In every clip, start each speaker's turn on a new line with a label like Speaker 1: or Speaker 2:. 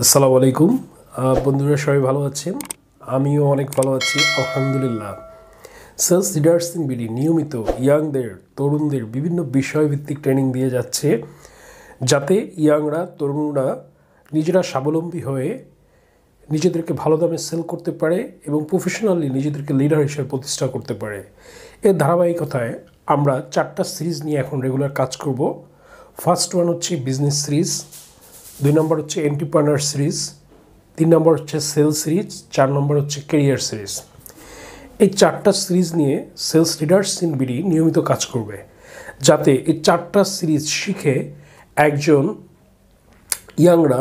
Speaker 1: আসসালামু আলাইকুম বন্ধুরা, সবাই ভালো আছেন? আমিও অনেক ভালো আছি আলহামদুলিল্লাহ। সেলস লিডার্স ইন বিডি নিয়মিত ইয়াংদের তরুণদের বিভিন্ন বিষয়ভিত্তিক ট্রেনিং দিয়ে যাচ্ছে, যাতে ইয়াংরা তরুণরা নিজেরা স্বাবলম্বী হয়ে নিজেদেরকে ভালো দামে সেল করতে পারে এবং প্রফেশনালি নিজেদেরকে লিডার হিসেবে প্রতিষ্ঠা করতে পারে। এর ধারাবাহিকতায় আমরা 4টা সিরিজ নিয়ে এখন রেগুলার কাজ করব। ফার্স্ট ওয়ান হচ্ছে বিজনেস সিরিজ, 2 নম্বর হচ্ছে এন্টারপ্রেনার সিরিজ, 3 নম্বর হচ্ছে সেলস সিরিজ, 4 নম্বর হচ্ছে ক্যারিয়ার সিরিজ। এই 4টা সিরিজ নিয়ে সেলস লিডার্স ইন বিডি নিয়মিত কাজ করবে, যাতে এই 4টা সিরিজ শিখে একজন ইয়াংরা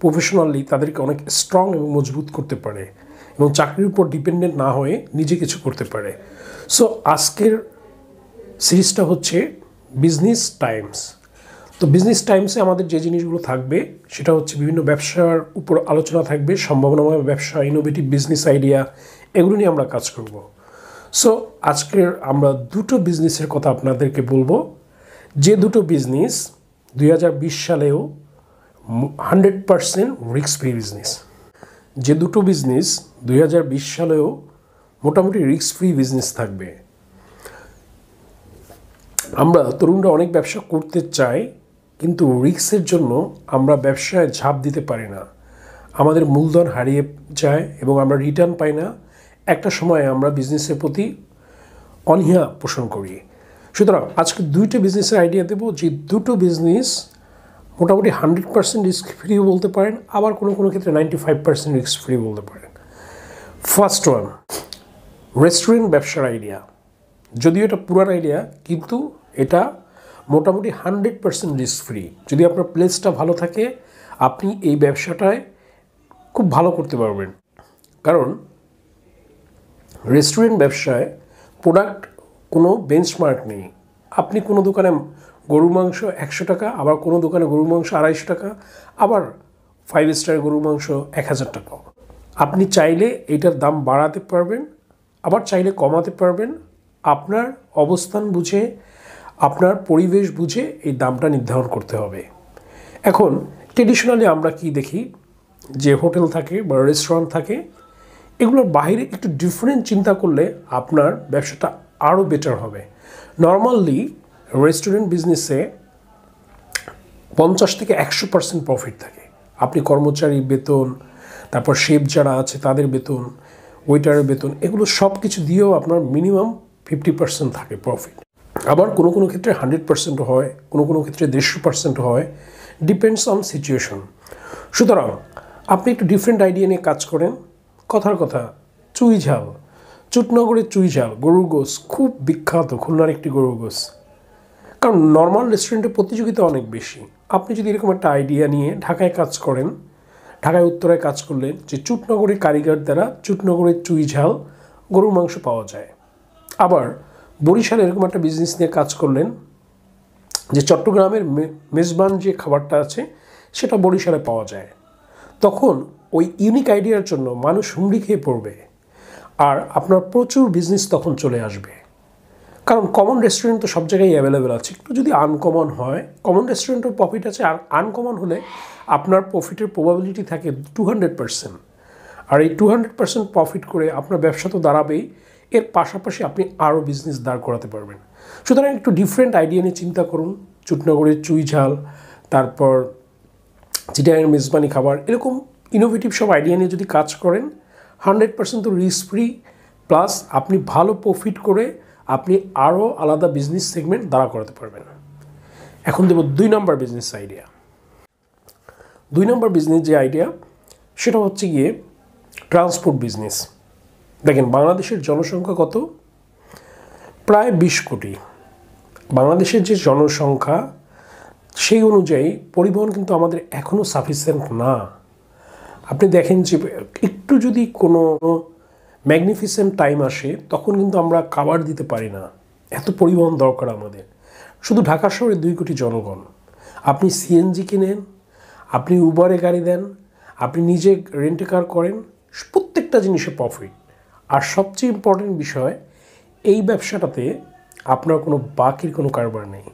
Speaker 1: প্রফেশনালি তাদেরকে অনেক স্ট্রং এবং মজবুত করতে পারে এবং চাকরির উপর ডিপেন্ডেন্ট না হয়ে নিজে কিছু করতে পারে। সো আজকের সিরিজটা হচ্ছে বিজনেস টাইমস। তো বিজনেস টাইমসে আমাদের যে জিনিসগুলো থাকবে সেটা হচ্ছে বিভিন্ন ব্যবসার উপর আলোচনা থাকবে, সম্ভাবনাময় ব্যবসা, ইনোভেটিভ বিজনেস আইডিয়া, এগুলো নিয়ে আমরা কাজ করব। সো আজকের আমরা দুটো বিজনেসের কথা আপনাদেরকে বলবো, যে দুটো বিজনেস 2020 সালেও 100% রিস্ক ফ্রি বিজনেস। যে দুটো বিজনেস 2020 সালেও মোটামুটি রিস্ক ফ্রি বিজনেস থাকবে। আমরা তরুণরা অনেক ব্যবসা করতে চাই, কিন্তু রিস্কের জন্য আমরা ব্যবসায় ঝাঁপ দিতে পারি না। আমাদের মূলধন হারিয়ে যায় এবং আমরা রিটার্ন পাই না। একটা সময় আমরা বিজনেসের প্রতি অনীহা পোষণ করি। সুতরাং আজকে দুইটা বিজনেসের আইডিয়া দেবো, যে দুটো বিজনেস মোটামুটি 100% রিস্ক ফ্রি বলতে পারেন, আবার কোনো কোনো ক্ষেত্রে 95% রিস্ক ফ্রি বলতে পারেন। ফার্স্ট ওয়ান, রেস্টুরেন্ট ব্যবসার আইডিয়া। যদিও এটা পুরান আইডিয়া, কিন্তু এটা মোটামুটি 100% রিস্ক ফ্রি। যদি আপনার প্লেসটা ভালো থাকে, আপনি এই ব্যবসাটায় খুব ভালো করতে পারবেন। কারণ রেস্টুরেন্ট ব্যবসায় প্রোডাক্ট কোনো বেঞ্চমার্ক নেই। আপনি কোনো দোকানে গরুর মাংস 100 টাকা, আবার কোনো দোকানে গরুর মাংস 250 টাকা, আবার 5 স্টার গরুর মাংস 1000 টাকা। আপনি চাইলে এটার দাম বাড়াতে পারবেন, আবার চাইলে কমাতে পারবেন। আপনার অবস্থান বুঝে, আপনার পরিবেশ বুঝে এই দামটা নির্ধারণ করতে হবে। এখন ট্রেডিশনালি আমরা কি দেখি, যে হোটেল থাকে বা রেস্টুরেন্ট থাকে, এগুলোর বাইরে একটু ডিফারেন্ট চিন্তা করলে আপনার ব্যবসাটা আরও বেটার হবে। নর্মালি রেস্টুরেন্ট বিজনেসে 50 থেকে 100% প্রফিট থাকে। আপনি কর্মচারী বেতন, তারপর শেফ যারা আছে তাদের বেতন, ওয়েটারের বেতন, এগুলো সব কিছু দিয়েও আপনার মিনিমাম 50% থাকে প্রফিট। আবার কোনো কোনো ক্ষেত্রে 100% হয়, কোনো কোনো ক্ষেত্রে 150% হয়, ডিপেন্ডস অন সিচুয়েশন। সুতরাং আপনি একটু ডিফারেন্ট আইডিয়া নিয়ে কাজ করেন। কথার কথা, চুই ঝাল, চুটনগরের চুই ঝাল, গরুর গোস খুব বিখ্যাত, খুলনার একটি গরুর গোস। কারণ নর্মাল রেস্টুরেন্টের প্রতিযোগিতা অনেক বেশি। আপনি যদি এরকম একটা আইডিয়া নিয়ে ঢাকায় কাজ করেন, ঢাকায় উত্তরায় কাজ করলেন, যে চুটনগরের কারিগর দ্বারা চুটনগরের চুই ঝাল গরুর মাংস পাওয়া যায়। আবার বরিশালে এরকম একটা বিজনেস নিয়ে কাজ করলেন, যে চট্টগ্রামের মেজবান যে খাবারটা আছে সেটা বরিশালে পাওয়া যায়। তখন ওই ইউনিক আইডিয়ার জন্য মানুষ হুমড়ি খেয়ে পড়বে, আর আপনার প্রচুর বিজনেস তখন চলে আসবে। কারণ কমন রেস্টুরেন্ট তো সব জায়গায় অ্যাভেলেবেল আছে। একটু যদি আনকমন হয়, কমন রেস্টুরেন্টের প্রফিট আছে, আর আনকমন হলে আপনার প্রফিটের প্রবাবিলিটি থাকে 200%। আর এই 200% প্রফিট করে আপনার ব্যবসা তো দাঁড়াবেই, এর পাশাপাশি আপনি আরও বিজনেস দাঁড় করাতে পারবেন। সুতরাং একটু ডিফারেন্ট আইডিয়া নিয়ে চিন্তা করুন। চুটনগরের চুই ঝাল, তারপর চিটাগাংয়ের মেজবানি খাবার, এরকম ইনোভেটিভ সব আইডিয়া নিয়ে যদি কাজ করেন, 100% তো রিস্ক ফ্রি, প্লাস আপনি ভালো প্রফিট করে আপনি আরও আলাদা বিজনেস সেগমেন্ট দাঁড়া করাতে পারবেন। এখন দেব 2 নম্বর বিজনেস আইডিয়া। 2 নম্বর বিজনেস যে আইডিয়া, সেটা হচ্ছে গিয়ে ট্রান্সপোর্ট বিজনেস। দেখেন, বাংলাদেশের জনসংখ্যা কত? প্রায় 20 কোটি। বাংলাদেশের যে জনসংখ্যা, সেই অনুযায়ী পরিবহন কিন্তু আমাদের এখনও সাফিসিয়েন্ট না। আপনি দেখেন যে একটু যদি কোনো ম্যাগনিফিসেন্ট টাইম আসে, তখন কিন্তু আমরা কাভার দিতে পারি না, এত পরিবহন দরকার আমাদের। শুধু ঢাকা শহরে 2 কোটি জনগণ। আপনি সিএনজি কিনেন, আপনি উবারে গাড়ি দেন, আপনি নিজে রেন্টে কার করেন, প্রত্যেকটা জিনিসে প্রফিট। আর সবচেয়ে ইম্পর্টেন্ট বিষয়, এই ব্যবসাটাতে আপনার কোনো বাকির কোনো কারবার নেই।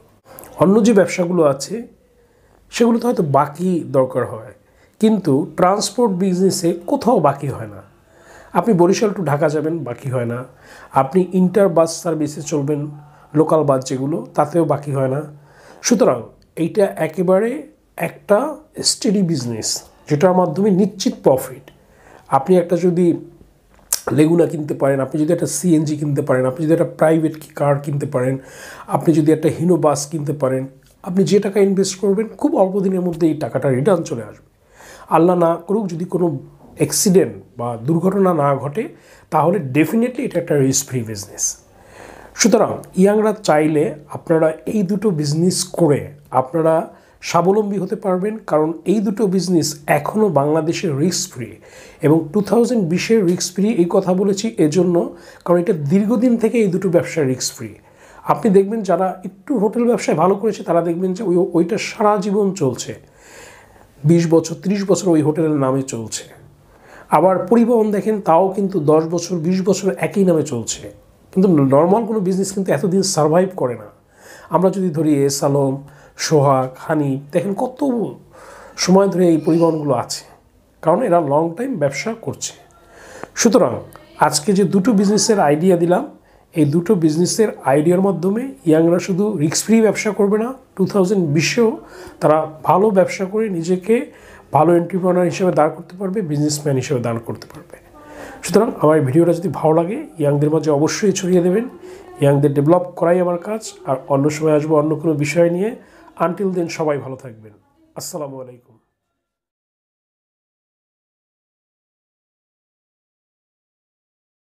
Speaker 1: অন্য যে ব্যবসাগুলো আছে সেগুলোতে হয়তো বাকি দরকার হয়, কিন্তু ট্রান্সপোর্ট বিজনেসে কোথাও বাকি হয় না। আপনি বরিশাল টু ঢাকা যাবেন, বাকি হয় না। আপনি ইন্টার বাস সার্ভিসে চলবেন, লোকাল বাস যেগুলো, তাতেও বাকি হয় না। সুতরাং এইটা একেবারে একটা স্টেডি বিজনেস, যেটার মাধ্যমে নিশ্চিত প্রফিট। আপনি একটা যদি লেগুনা কিনতে পারেন, আপনি যদি একটা সিএনজি কিনতে পারেন, আপনি যদি একটা প্রাইভেট কার কিনতে পারেন, আপনি যদি একটা হিনো বাস কিনতে পারেন, আপনি যে টাকা ইনভেস্ট করবেন খুব অল্প দিনের মধ্যে এই টাকাটা রিটার্ন চলে আসবে। আল্লাহ না করুক যদি কোনো অ্যাক্সিডেন্ট বা দুর্ঘটনা না ঘটে, তাহলে ডেফিনেটলি এটা একটা রিস্ক ফ্রি বিজনেস। সুতরাং ইয়াংরা চাইলে আপনারা এই দুটো বিজনেস করে আপনারা স্বাবলম্বী হতে পারবেন, কারণ এই দুটো বিজনেস এখনও বাংলাদেশে রিস্ক ফ্রি। এবং 2020-এর রিস্ক ফ্রি এই কথা বলেছি এজন্য, কারণ এটা দীর্ঘদিন থেকে এই দুটো ব্যবসা রিস্ক ফ্রি। আপনি দেখবেন যারা একটু হোটেল ব্যবসায় ভালো করেছে তারা দেখবেন যে ওইটা সারা জীবন চলছে, 20 বছর 30 বছর ওই হোটেলের নামে চলছে। আবার পরিবহন দেখেন, তাও কিন্তু 10 বছর 20 বছর একই নামে চলছে। কিন্তু নর্মাল কোনো বিজনেস কিন্তু এতদিন সারভাইভ করে না। আমরা যদি ধরি এস আলম, সোহাগ, হানি, দেখেন কত সময় ধরে এই পরিবহনগুলো আছে, কারণ এরা লং টাইম ব্যবসা করছে। সুতরাং আজকে যে দুটো বিজনেসের আইডিয়া দিলাম, এই দুটো বিজনেসের আইডিয়ার মাধ্যমে ইয়াংরা শুধু রিস্ক ফ্রি ব্যবসা করবে না, 2020-এও তারা ভালো ব্যবসা করে নিজেকে ভালো এন্টারপ্রেনার হিসেবে দাঁড় করতে পারবে, বিজনেসম্যান হিসেবে দাঁড় করতে পারবে। সুতরাং আমার এই ভিডিওটা যদি ভালো লাগে, ইয়াংদের মাঝে অবশ্যই ছড়িয়ে দেবেন। ইয়াংদের ডেভেলপ করাই আমার কাজ। আর অন্য সময় আসবো অন্য কোনো বিষয় নিয়ে। আনটিল দেন সবাই ভালো থাকবেন। আসসালামু আলাইকুম।